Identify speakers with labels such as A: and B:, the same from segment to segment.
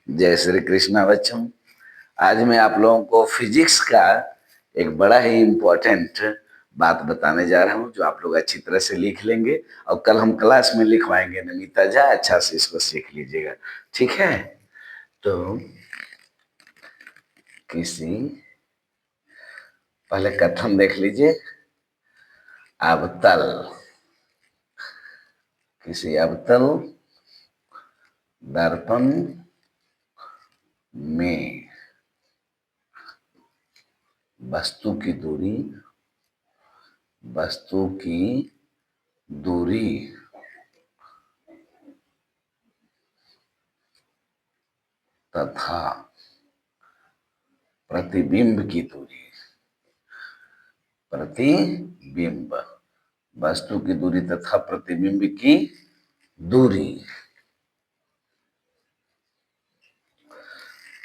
A: जय श्री कृष्णा बच्चों। आज मैं आप लोगों को फिजिक्स का एक बड़ा ही इम्पोर्टेंट बात बताने जा रहा हूँ, जो आप लोग अच्छी तरह से लिख लेंगे और कल हम क्लास में लिखवाएंगे। नमिता जा अच्छा से इसको सीख लीजिएगा, ठीक है? तो किसी पहले कथन देख लीजिए। अवतल, किसी अवतल दर्पण में वस्तु की दूरी, वस्तु की दूरी तथा प्रतिबिंब की दूरी, प्रतिबिंब, वस्तु की दूरी तथा प्रतिबिंब की दूरी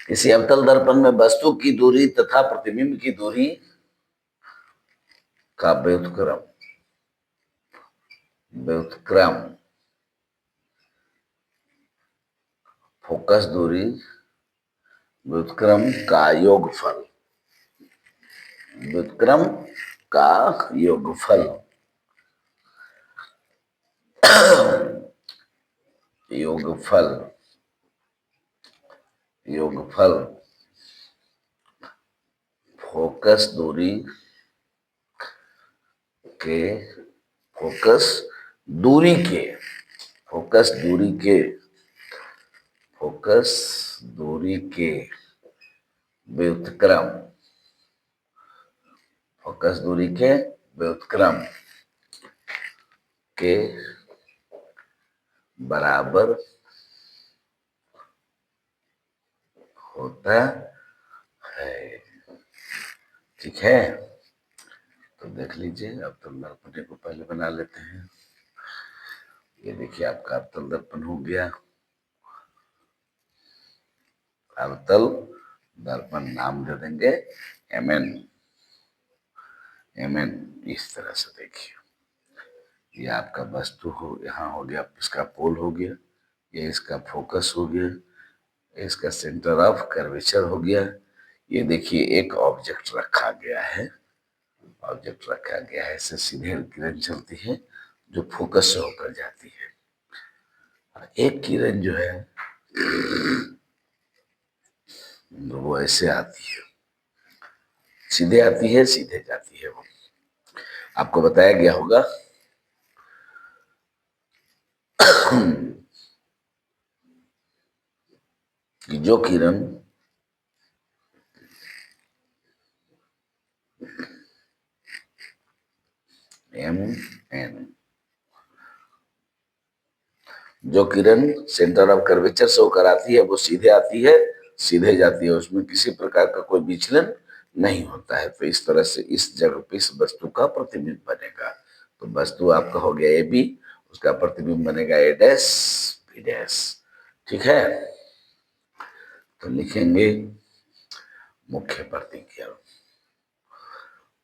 A: किसी अवतल दर्पण में वस्तु की दूरी तथा प्रतिबिंब की दूरी का व्युत्क्रम, व्युत्क्रम फोकस दूरी, व्युत्क्रम का योगफल, व्युत्क्रम का योगफल, योगफल, योगफल फोकस दूरी के, फोकस दूरी के, फोकस दूरी के, फोकस दूरी के व्युत्क्रम, फोकस दूरी के व्युत्क्रम के बराबर होता है, ठीक है? तो देख लीजिए, अवतल दर्पण को पहले बना लेते हैं। ये देखिए आपका अवतल दर्पण हो गया। अवतल दर्पण नाम दे देंगे एमएन, एमएन। इस तरह से देखिए, ये आपका वस्तु हो, यहाँ हो गया इसका पोल हो गया, ये इसका फोकस हो गया, इसका सेंटर ऑफ कर्वेचर हो गया। ये देखिए एक ऑब्जेक्ट रखा गया है, ऑब्जेक्ट रखा गया है, इससे सीधे किरण चलती है जो फोकस से होकर जाती है। एक किरण जो है वो ऐसे आती है, सीधे आती है, सीधे जाती है। वो आपको बताया गया होगा कि जो किरण एम एन, जो किरण सेंटर ऑफ कर्वेचर से होकर आती है वो सीधे आती है, सीधे जाती है, उसमें किसी प्रकार का कोई विचलन नहीं होता है। तो इस तरह से इस जगह पे इस वस्तु का प्रतिबिंब बनेगा। तो वस्तु आपका हो गया ए बी, उसका प्रतिबिंब बनेगा ए डैश बी डैश, ठीक है? तो लिखेंगे मुख्य प्रतिज्ञा,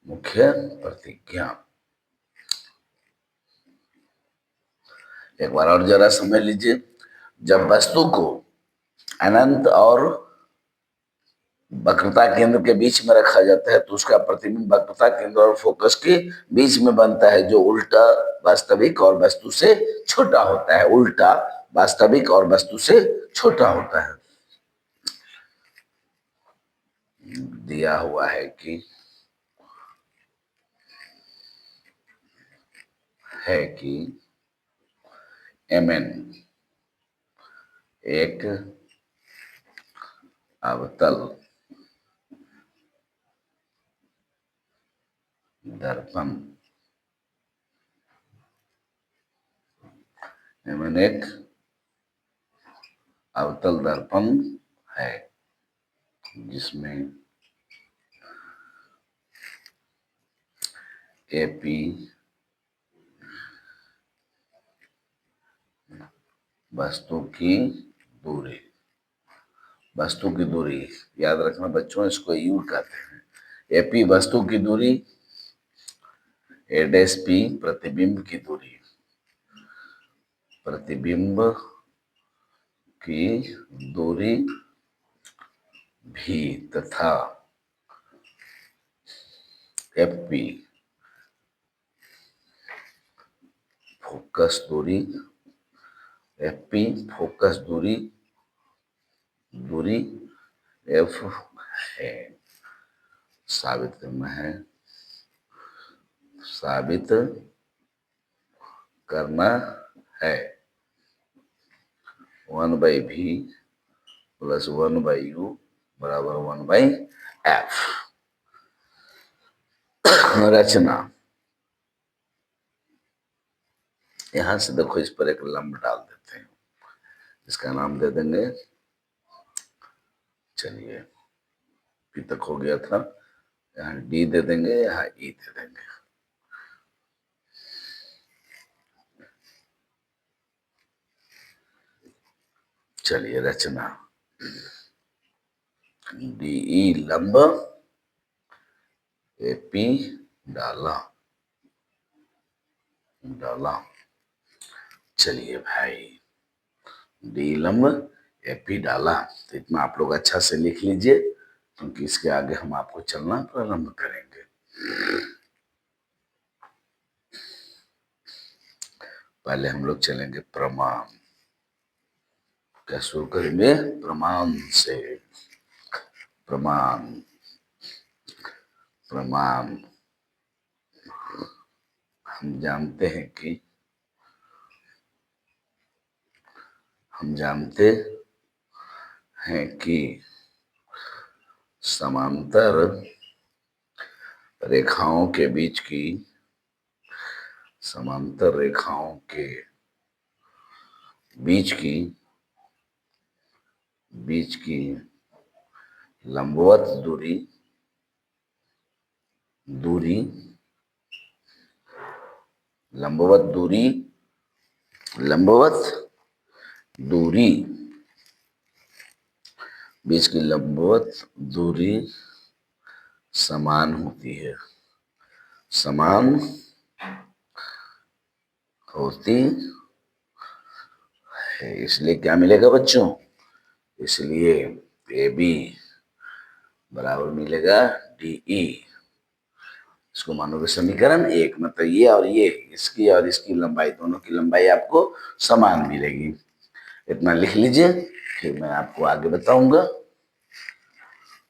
A: मुख्य प्रतिज्ञा। एक बार और जरा समझ लीजिए, जब वस्तु को अनंत और वक्रता केंद्र के बीच में रखा जाता है तो उसका प्रतिबिंब वक्रता केंद्र और फोकस के बीच में बनता है, जो उल्टा वास्तविक और वस्तु से छोटा होता है, उल्टा वास्तविक और वस्तु से छोटा होता है। दिया हुआ है कि mn एक अवतल दर्पण, mn एक अवतल दर्पण है जिसमें एपी वस्तु की दूरी, वस्तु की दूरी याद रखना बच्चों, इसको यू कहते हैं। एपी वस्तु की दूरी, ए डैश पी प्रतिबिंब की दूरी, प्रतिबिंब की दूरी भी तथा एफ पी फोकस दूरी, एफ पी फोकस दूरी, दूरी एफ है, साबित करना है, साबित करना है 1/v प्लस 1/u बराबर 1/f। रचना, यहां से देखो इस पर एक लंब डाल देते हैं, इसका नाम दे देंगे, चलिए पी तक हो गया था, यहाँ डी दे देंगे, यहाँ ई दे देंगे। चलिए रचना, डीई लंब, एपी डाला, डाला, चलिए भाई डी लंब एपी डाला, तो इतना आप लोग अच्छा से लिख लीजिए, क्योंकि इसके आगे हम आपको चलना प्रारंभ करेंगे। पहले हम लोग चलेंगे प्रमाण, क्या शुरू करेंगे, प्रमाण से, प्रमाण, प्रमाण हम जानते हैं कि, हम जानते हैं कि समांतर रेखाओं के बीच की, समांतर रेखाओं के बीच की, बीच की लंबवत दूरी, दूरी, लंबवत दूरी, लंबवत दूरी, बीच की लंबवत दूरी समान होती है, समान होती है, इसलिए क्या मिलेगा बच्चों, इसलिए ए बी बराबर मिलेगा डीई। इसको मानोगे समीकरण एक, मतलब ये और ये, इसकी और इसकी लंबाई, दोनों की लंबाई आपको समान मिलेगी। इतना लिख लीजिए, फिर मैं आपको आगे बताऊंगा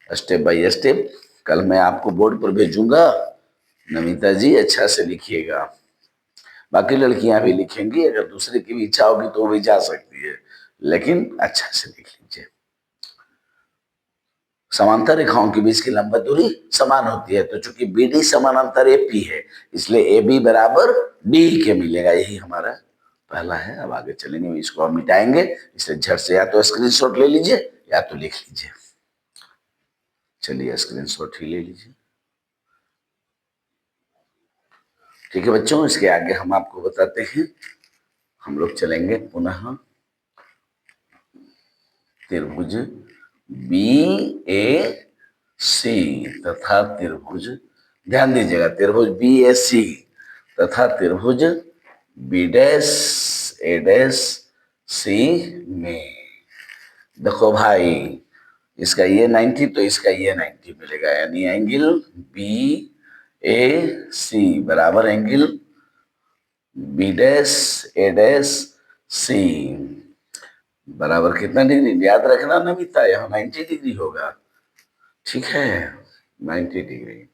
A: स्टेप बाय स्टेप। कल मैं आपको बोर्ड पर भेजूंगा, नमिता जी अच्छा से लिखिएगा, बाकी लड़कियां भी लिखेंगी, अगर दूसरे की भी इच्छा होगी तो वो भी जा सकती है, लेकिन अच्छा से लिख लीजिए। समांतर रेखाओं के बीच की लंबवत दूरी समान होती है, तो चूंकि बी डी समानांतर ए पी है, इसलिए ए बी बराबर डी के मिलेगा, यही हमारा पहला है। अब आगे चलेंगे, इसको हम मिटाएंगे, इसे झट से या तो स्क्रीनशॉट ले लीजिए या तो लिख लीजिए। चलिए स्क्रीनशॉट ही ले लीजिए, ठीक है बच्चों। इसके आगे हम आपको बताते हैं, हम लोग चलेंगे पुनः त्रिभुज बी ए सी तथा त्रिभुज, ध्यान दीजिएगा, त्रिभुज बी ए सी तथा त्रिभुज बी डैश ए डैश सी में, देखो भाई इसका ये 90 तो इसका ये 90 मिलेगा, यानी एंगल बी ए सी बराबर एंगल बी डैश ए डैश सी बराबर कितना डिग्री, याद रखना नमिता, यहाँ 90 डिग्री होगा, ठीक है 90 डिग्री।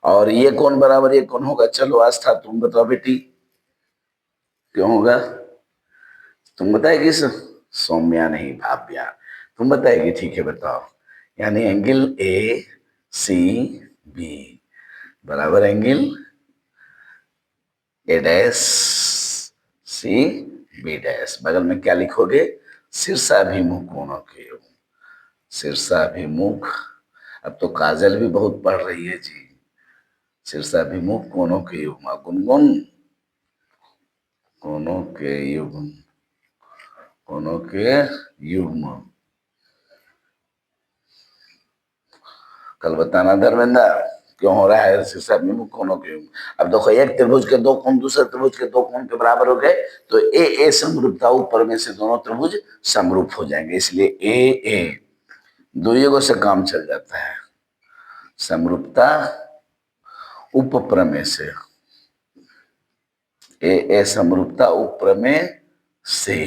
A: और ये कौन बराबर ये कौन होगा, चलो आस्था तुम बताओ बेटी, क्यों होगा, तुम बताएगी सौम्या नहीं भाव्या, तुम बताएगी, ठीक है बताओ। यानी एंगल ए सी बी बराबर angle A dash C B dash, बगल में क्या लिखोगे, शीर्षाभिमुख कोणों के योग, शीर्षाभिमुख, अब तो काजल भी बहुत पढ़ रही है जी, शीर्षाभिमुख कोणों के युग्म, गुनगुन कोणों के युग्म, कोणों के युग्म, कल बताना धर्मेंद्र क्यों हो रहा है शीर्षाभिमुख कोणों के युग्म। अब देखो एक त्रिभुज के दो कोण दूसरे त्रिभुज के दो कोण के बराबर हो गए, तो ए समरूपता ऊपर में से दोनों त्रिभुज समरूप हो जाएंगे, इसलिए ए ए दुइयों से काम चल जाता है। समरूपता उपप्रमेय से, ए समरूपता उपप्रमेय से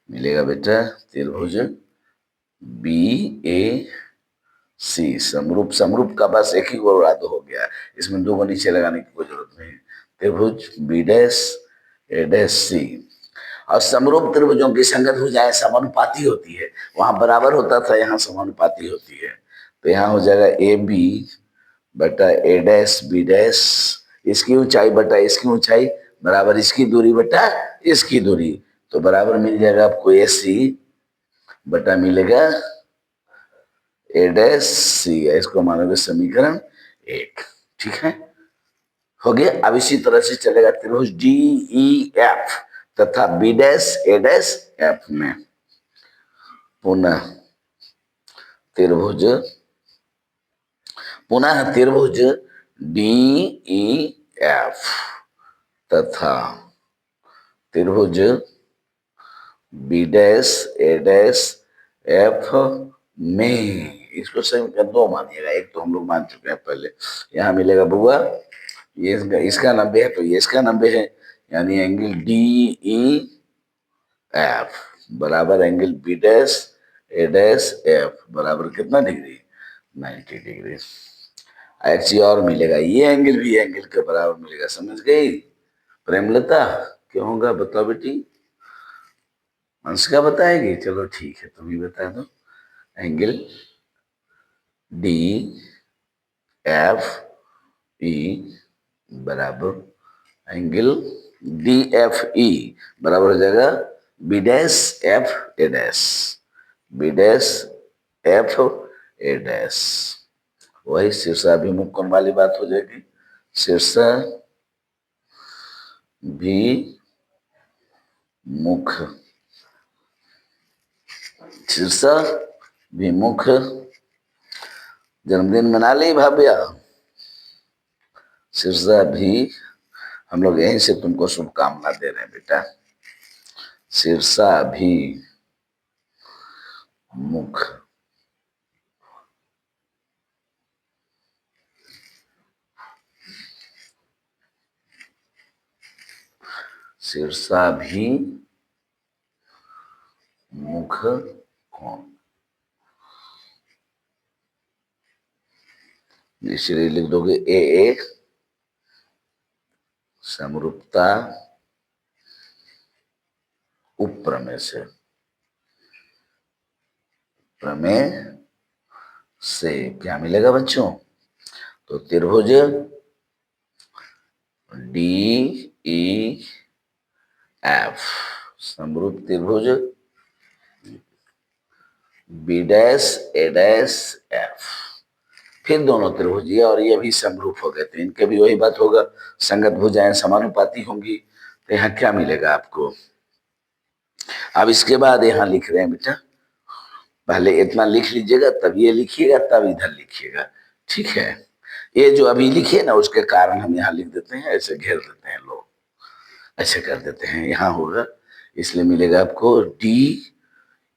A: मिलेगा बेटा त्रिभुज बी ए सी समरूप। समरूप का बस एक ही को उड़ा दो हो गया, इसमें दो को नीचे लगाने की कोई जरूरत नहीं। त्रिभुज बी डैश ए डैश सी। और समरूप त्रिभुजों की संगत भुजाएं समानुपाती होती है, वहां बराबर होता था, यहाँ समानुपाती होती है। तो यहाँ हो जाएगा ए बी बटा ए डैश बी डैश, इसकी ऊंचाई बटा इसकी ऊंचाई बराबर इसकी दूरी बटा इसकी दूरी, तो बराबर मिल जाएगा आपको ए सी बटा मिलेगा ए डैश सी। इसको मानोगे समीकरण 1। ठीक है, हो गया। अब इसी तरह से चलेगा त्रिभुज डी ई एफ तथा बी डैश ए डैश एफ में पुनः त्रिभुज डी ई एफ तथा त्रिभुज बी डैश ए डैश एफ में, इसको समीकरण 2 मानिएगा, एक तो हम लोग मान चुके हैं पहले। यहाँ मिलेगा बुआ ये इसका 90 है तो ये इसका 90 है, यानी एंगल डी ई एफ बराबर एंगल बी डैश ए डैश एफ बराबर कितना डिग्री, 90 डिग्री। एक चीज और मिलेगा, ये एंगल भी एंगल के बराबर मिलेगा, समझ गई प्रेमलता? क्यों होगा बताओ बेटी? अंशिका बताएगी? चलो ठीक है, तुम ही बता दो। एंगल डी एफ ई बराबर एंगल डी एफ ई बराबर हो जाएगा B dash F A dash, B dash F A dash. वही शीर्षाभिमुख कोण वाली बात हो जाएगी, शीर्षाभिमुख जन्मदिन मना ली भाभ्या? शीर्षा भी हम लोग यहीं से तुमको शुभकामना दे रहे हैं बेटा। शीर्षा भी मुख शीर्षा भी मुख कोण, इसलिए लिख दोगे ए समरूपता उपप्रमेय से, प्रमेय से क्या मिलेगा बच्चों? तो त्रिभुज डी ई एफ समरूप त्रिभुज बी डैश ए डैश एफ, फिर दोनों त्रिभुज ये और ये भी समरूप हो गए, तो इनके भी वही बात होगा, संगत भुजाएं समानुपाती होंगी। तो यहाँ क्या मिलेगा आपको? अब इसके बाद यहाँ लिख रहे हैं बेटा, पहले इतना लिख लीजिएगा तब ये लिखिएगा तब इधर लिखिएगा, ठीक है? ये जो अभी लिखे ना उसके कारण हम यहाँ लिख देते हैं, ऐसे घेर देते हैं लोग, ऐसे कर देते हैं, यहाँ होगा। इसलिए मिलेगा आपको डी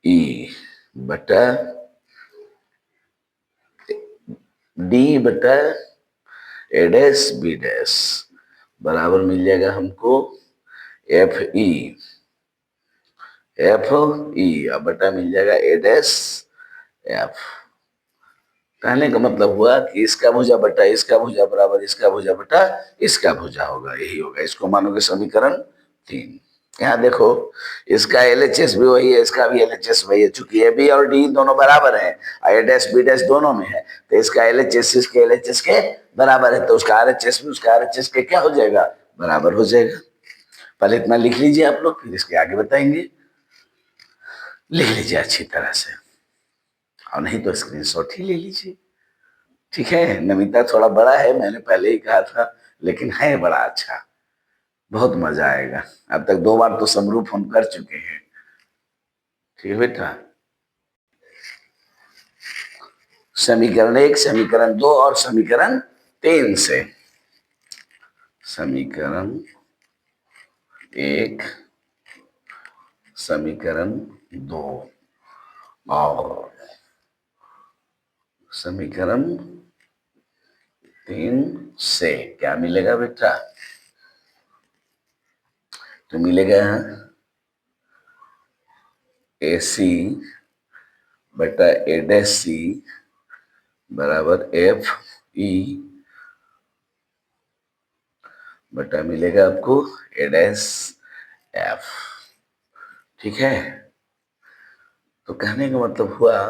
A: ई बटा डी बटा ए डैश बी डैश बराबर मिल जाएगा हमको एफ ई अब बटा मिल जाएगा ए डैश एफ। कहने का मतलब हुआ कि इसका भुजा बटा इसका भुजा बराबर इसका भुजा बटा इसका भुजा होगा, यही होगा। इसको मानोगे समीकरण 3। यहाँ देखो इसका एलएचएस भी वही है, इसका भी एलएचएस वही है, चूंकि ए बी और डी दोनों बराबर है, ए डैश बी डैश दोनों में है, तो इसका एलएचएस इसके एलएचएस के बराबर है, तो उसका आरएचएस भी उसका आरएचएस के क्या हो जाएगा, बराबर हो जाएगा। पहले इतना लिख लीजिए आप लोग, फिर इसके आगे बताएंगे। लिख लीजिए अच्छी तरह से, और नहीं तो स्क्रीनशॉट ही ले लीजिए, ठीक है? नमिता थोड़ा बड़ा है, मैंने पहले ही कहा था, लेकिन है बड़ा अच्छा, बहुत मजा आएगा। अब तक 2 बार तो समरूप हम कर चुके हैं, ठीक है बेटा? समीकरण 1, समीकरण 2 और समीकरण 3 से, समीकरण 1 समीकरण 2 और समीकरण 3 से क्या मिलेगा बेटा? तो मिलेगा AC बटा ए डैश सी बराबर FE बटा मिलेगा आपको ए डैश F। ठीक है, तो कहने का मतलब हुआ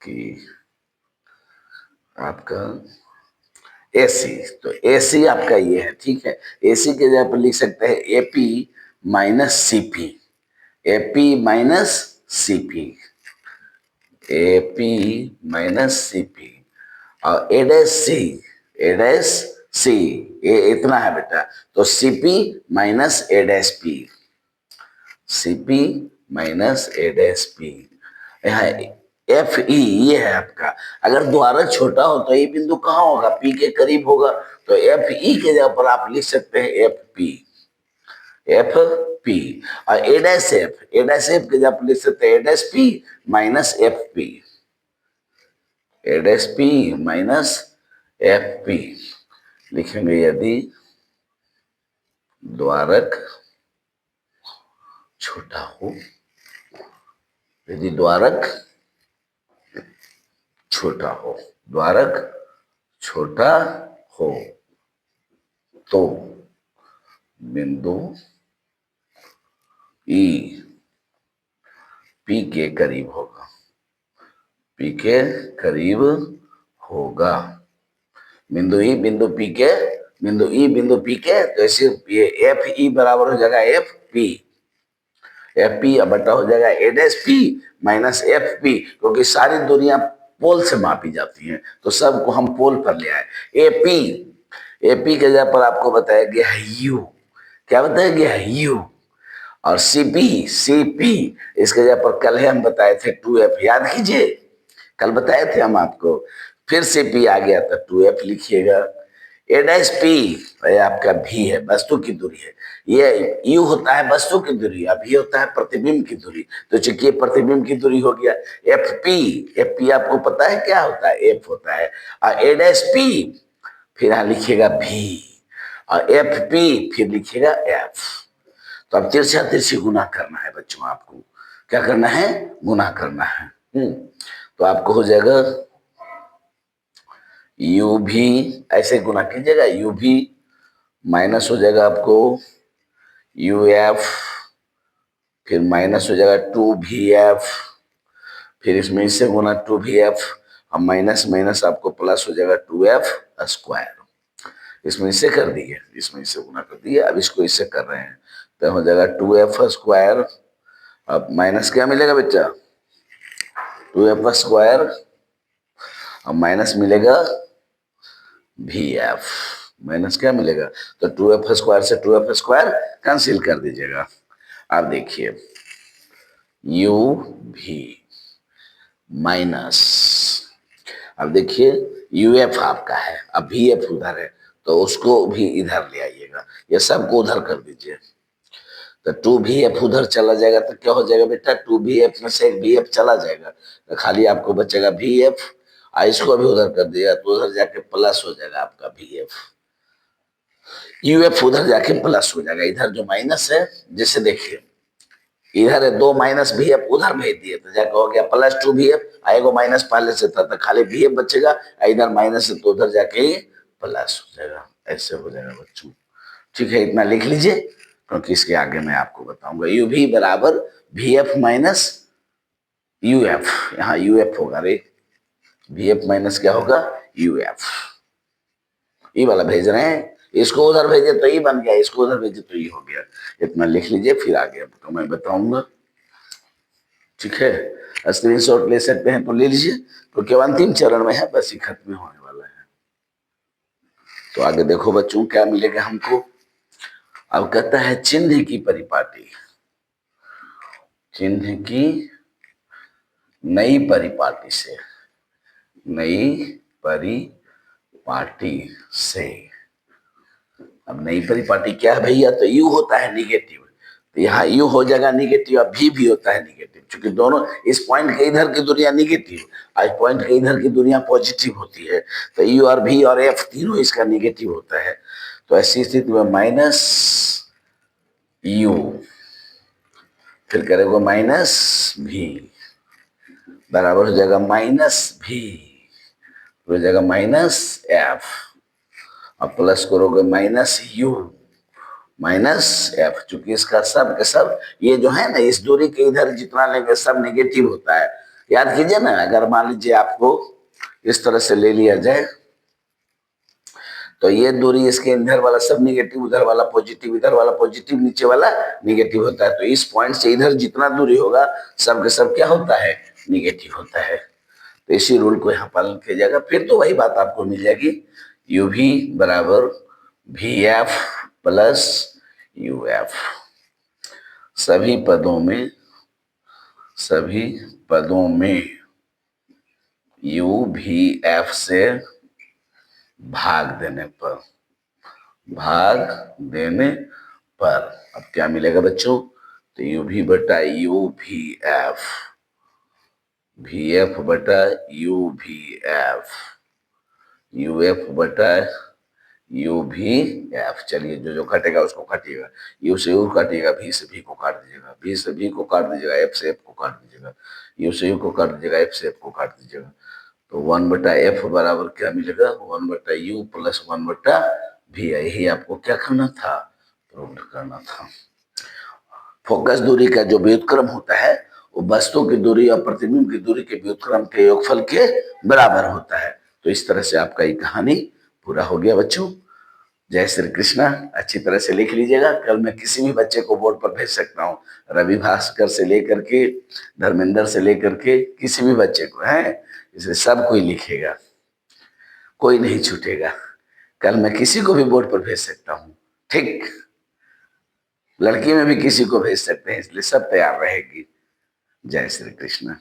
A: कि आपका AC, तो AC आपका ये है। ठीक है, AC के जगह पर लिख सकते हैं AP minus CP, AP minus CP, AP minus CP और ए डैश सी, ए डैश सी ये इतना है बेटा, तो CP माइनस ए डैश P, CP माइनस ए डैश P। यहाँ FE ये है आपका। अगर द्वारक छोटा हो तो ये बिंदु कहाँ होगा? P के करीब होगा, तो FE के जगह पर आप लिख सकते हैं FP, FP और ए डैश F, ए डैश F के जगह पर लिख सकते हैं ए डैश P माइनस FP, ए डैश P माइनस FP। लिखेंगे यदि द्वारक छोटा हो, यदि द्वारक छोटा हो, द्वारक छोटा हो तो बिंदु E P के करीब होगा, P के करीब होगा। बिंदु E बिंदु P के, बिंदु E बिंदु P के, तो ऐसे ये FE बराबर हो जाएगा FP, FP बटा हो जाएगा ए डैश P माइनस FP, क्योंकि सारी दूरियां पोल से मापी जाती हैं तो सबको हम पोल पर ले आए। AP, AP के जगह पर आपको बताया गया है U, क्या बताया गया है U, और CP, CP इसके जगह पर कल है हम बताए थे 2F, याद कीजिए कल बताए थे हम आपको। फिर CP आ गया तो 2F लिखिएगा। ए डैश P आपका भी है, वस्तु की दूरी है। ये U होता है वस्तु की दूरी, अब ये होता है प्रतिबिंब की दूरी, तो चूंकि प्रतिबिंब की दूरी हो गया FP, FP आपको पता है क्या होता है? F होता है, और ए डैश P फिर यहाँ लिखिएगा V और FP फिर लिखिएगा F। तो अब तिरछा तिरछी गुना करना है बच्चों, आपको क्या करना है? गुना करना है। तो आपको हो जाएगा U भी, ऐसे गुना कीजिएगा, U भी माइनस हो जाएगा आपको UF, फिर माइनस हो जाएगा 2VF, फिर इसमें इससे गुना 2VF और माइनस माइनस आपको प्लस हो जाएगा 2F स्क्वायर। इसमें इससे कर दिए, इसमें इससे गुना कर दिए, अब इसको इससे कर रहे हैं तो हो जाएगा 2F स्क्वायर। अब माइनस क्या मिलेगा बच्चा? 2F स्क्वायर और माइनस मिलेगा VF, माइनस क्या मिलेगा? तो 2F स्क्वायर से 2F स्क्वायर कैंसिल कर दीजिएगा। अब देखिए UV माइनस, अब देखिए UF आपका है, अब VF उधर है तो उसको भी इधर ले आइएगा, ये सबको उधर कर दीजिए। तो 2VF उधर चला जाएगा तो क्या हो जाएगा बेटा? 2VF में से एक VF चला जाएगा तो खाली आपको बचेगा VF, इसको भी उधर कर दिया तो उधर जाके प्लस हो जाएगा आपका VF, UF उधर जाके प्लस हो जाएगा। इधर जो माइनस है, जैसे देखिए इधर है 2 माइनस VF उधर भेज दिए तो जाके हो गया प्लस 2VF, आएगा माइनस पहले से था तो खाली VF बचेगा, इधर माइनस है तो उधर जाके ही प्लस हो जाएगा। ऐसे हो जाएगा बच्चों। ठीक है, इतना लिख लीजिए क्योंकि इसके आगे मैं आपको बताऊंगा। UV बराबर VF माइनस UF, यहाँ UF होगा रे, VF माइनस क्या होगा? UF। ये वाला भेज रहे हैं, इसको उधर भेजे तो ये बन गया, इसको उधर भेजे तो ये हो गया। इतना लिख लीजिए, फिर आगे आपको मैं बताऊंगा। ठीक है, स्क्रीनशॉट ले सकते हैं तो ले लीजिए, क्योंकि अंतिम चरण में है, बस ही खत्म होने वाला है। तो आगे देखो बच्चों क्या मिलेगा हमको। अब कहता है चिन्ह की परिपाटी, चिन्ह की नई परिपाटी से, नई परिपाटी से। अब नई परिपाटी क्या है भैया? तो U होता है निगेटिव, यहाँ यू हो जाएगा निगेटिव, अब भी होता है निगेटिव, क्योंकि दोनों इस पॉइंट के इधर की दूरियां निगेटिव, आज पॉइंट के इधर की दूरियां पॉजिटिव होती है, तो यू और भी और एफ तीनों इसका निगेटिव होता है। तो ऐसी स्थिति में माइनस यू, फिर करेगा माइनस भी, बराबर हो जाएगा माइनस भी, हो जाएगा माइनस एफ, अब प्लस करोगे माइनस यू माइनस एफ, चूंकि इसका सब के सब ये जो है ना इस दूरी के इधर जितना लेंगे सब नेगेटिव होता है। याद कीजिए ना, अगर मान लीजिए आपको इस तरह से ले लिया जाए तो ये दूरी इसके इधर वाला सब नेगेटिव, उधर वाला पॉजिटिव, इधर वाला पॉजिटिव, नीचे वाला नेगेटिव होता है। तो इस पॉइंट से इधर जितना दूरी होगा सब के सब क्या होता है, नेगेटिव होता है। तो इसी रूल को यहाँ पालन किया जाएगा, फिर तो वही बात आपको मिल जाएगी, यू भी बराबर भी एफ प्लस यू एफ। सभी पदों में यू भी एफ से भाग देने पर अब क्या मिलेगा बच्चों, तो यू भी बटा यू भी एफ बटा यू भी एफ, यू एफ बटा यू भी एफ। चलिए जो जो कटेगा उसको काटिएगा, यू से यू काटिएगा, भी से भी को काट दीजिएगा, भी से भी को काट दीजिएगा, एफ से एफ को काट दीजिएगा, यू से यू को काट दीजिएगा, एफ से एफ को काट दीजिएगा। तो 1 बटा एफ बराबर क्या मिलेगा, 1 बटा यू प्लस 1 बटा भी। यही आपको क्या करना था, प्रूव करना था। फोकस दूरी का जो व्युत्क्रम होता है वो वस्तु की दूरी और प्रतिबिंब की दूरी के व्युत्क्रम के योगफल के बराबर होता है। तो इस तरह से आपका ये कहानी पूरा हो गया बच्चों। जय श्री कृष्णा। अच्छी तरह से लिख लीजिएगा, कल मैं किसी भी बच्चे को बोर्ड पर भेज सकता हूँ, रवि भास्कर से लेकर के धर्मेंद्र से लेकर के किसी भी बच्चे को है, इसे सब कोई लिखेगा, कोई नहीं छूटेगा। कल मैं किसी को भी बोर्ड पर भेज सकता हूँ, ठीक, लड़की में भी किसी को भेज सकते हैं, इसलिए सब तैयार रहेगी। जय श्री कृष्ण।